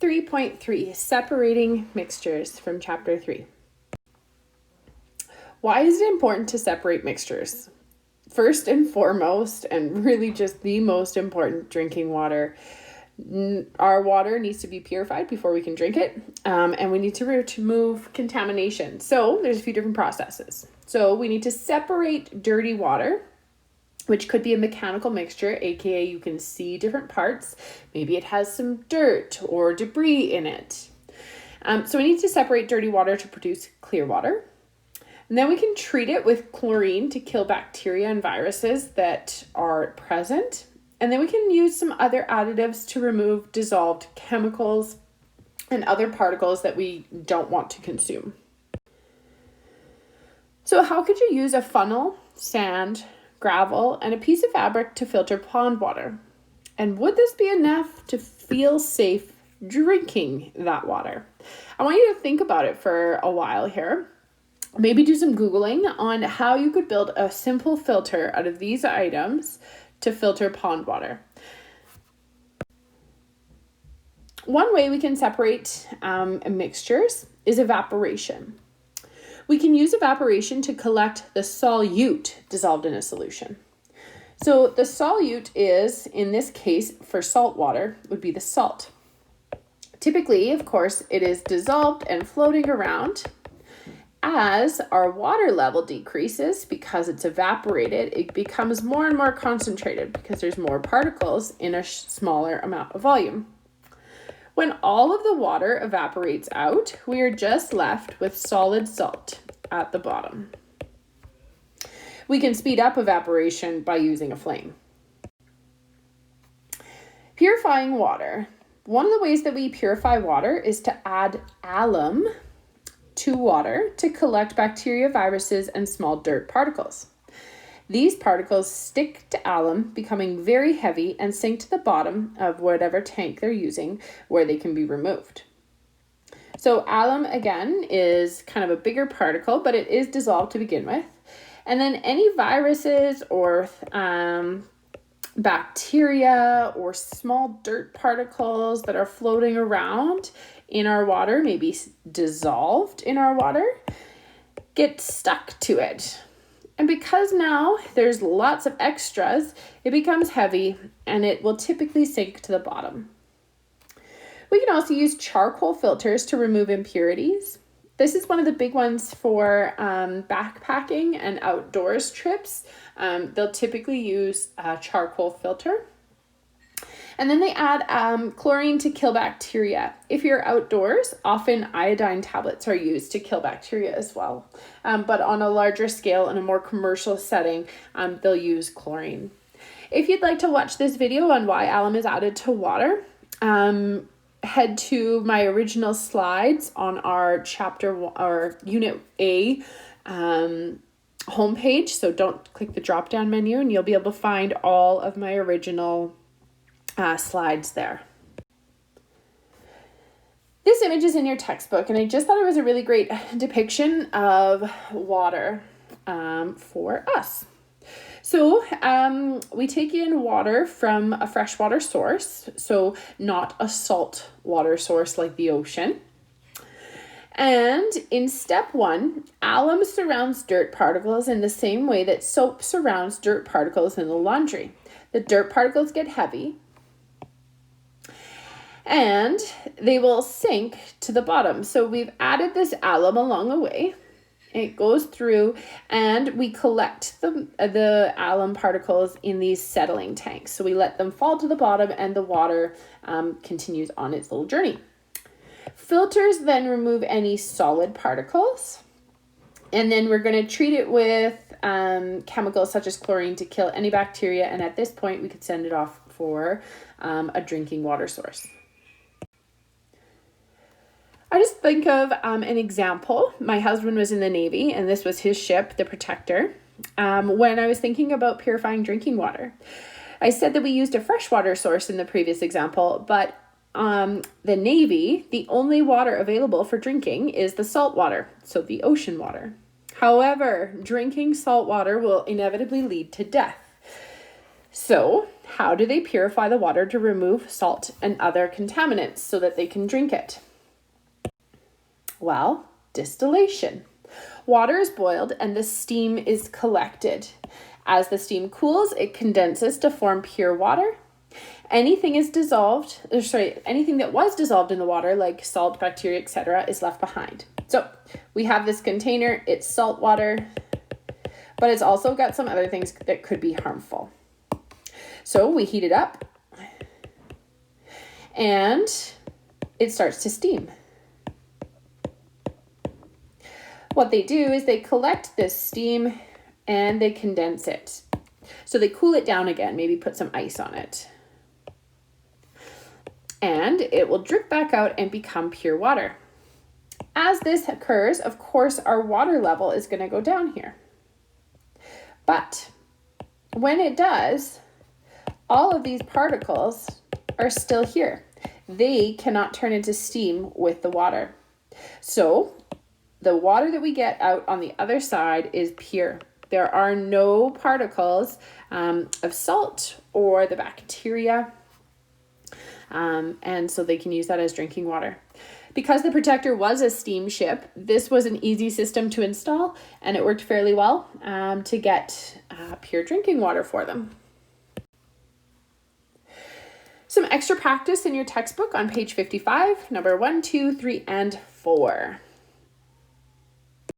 3.3, separating mixtures from chapter 3. Why is it important to separate mixtures? First and foremost, and really just the most important, drinking water. Our water needs to be purified before we can drink it, and we need to remove contamination. So there's a few different processes. So we need to separate dirty water, which could be a mechanical mixture, aka you can see different parts. Maybe it has some dirt or debris in it. So we need to separate dirty water to produce clear water. And then we can treat it with chlorine to kill bacteria and viruses that are present. And then we can use some other additives to remove dissolved chemicals and other particles that we don't want to consume. So how could you use a funnel, sand, gravel, and a piece of fabric to filter pond water? And would this be enough to feel safe drinking that water? I want you to think about it for a while here. Maybe do some Googling on how you could build a simple filter out of these items to filter pond water. One way we can separate mixtures is evaporation. We can use evaporation to collect the solute dissolved in a solution. So the solute is, in this case, for salt water, would be the salt. Typically, of course, it is dissolved and floating around. As our water level decreases, because it's evaporated, it becomes more and more concentrated because there's more particles in a smaller amount of volume. When all of the water evaporates out, we are just left with solid salt at the bottom. We can speed up evaporation by using a flame. Purifying water. One of the ways that we purify water is to add alum to water to collect bacteria, viruses, and small dirt particles. These particles stick to alum, becoming very heavy and sink to the bottom of whatever tank they're using where they can be removed. So alum, again, is kind of a bigger particle, but it is dissolved to begin with. And then any viruses or bacteria or small dirt particles that are floating around in our water, maybe dissolved in our water, get stuck to it. And because now there's lots of extras, it becomes heavy and it will typically sink to the bottom. We can also use charcoal filters to remove impurities. This is one of the big ones for backpacking and outdoors trips. They'll typically use a charcoal filter. And then they add chlorine to kill bacteria. If you're outdoors, often iodine tablets are used to kill bacteria as well. But on a larger scale, in a more commercial setting, they'll use chlorine. If you'd like to watch this video on why alum is added to water, head to my original slides on our Unit A homepage. So don't click the drop-down menu and you'll be able to find all of my original slides there. This image is in your textbook, and I just thought it was a really great depiction of water for us. So we take in water from a freshwater source, so not a salt water source like the ocean. And in step 1, alum surrounds dirt particles in the same way that soap surrounds dirt particles in the laundry. The dirt particles get heavy, and they will sink to the bottom. So we've added this alum along the way. It goes through and we collect the alum particles in these settling tanks. So we let them fall to the bottom and the water continues on its little journey. Filters then remove any solid particles. And then we're going to treat it with chemicals such as chlorine to kill any bacteria. And at this point, we could send it off for a drinking water source. I just think of an example. My husband was in the Navy, and this was his ship, the Protector, when I was thinking about purifying drinking water. I said that we used a freshwater source in the previous example, but the Navy, the only water available for drinking is the salt water, so the ocean water. However, drinking salt water will inevitably lead to death. So, how do they purify the water to remove salt and other contaminants so that they can drink it? Well, distillation. Water is boiled and the steam is collected. As the steam cools, it condenses to form pure water. Anything that was dissolved in the water, like salt, bacteria, etc., is left behind. So we have this container, it's salt water, but it's also got some other things that could be harmful. So we heat it up and it starts to steam. What they do is they collect this steam and they condense it. So they cool it down again, maybe put some ice on it. And it will drip back out and become pure water. As this occurs, of course, our water level is going to go down here. But when it does, all of these particles are still here. They cannot turn into steam with the water. So the water that we get out on the other side is pure. There are no particles of salt or the bacteria. And so they can use that as drinking water. Because the Protector was a steamship, this was an easy system to install, and it worked fairly well to get pure drinking water for them. Some extra practice in your textbook on page 55, number 1, 2, 3, and 4.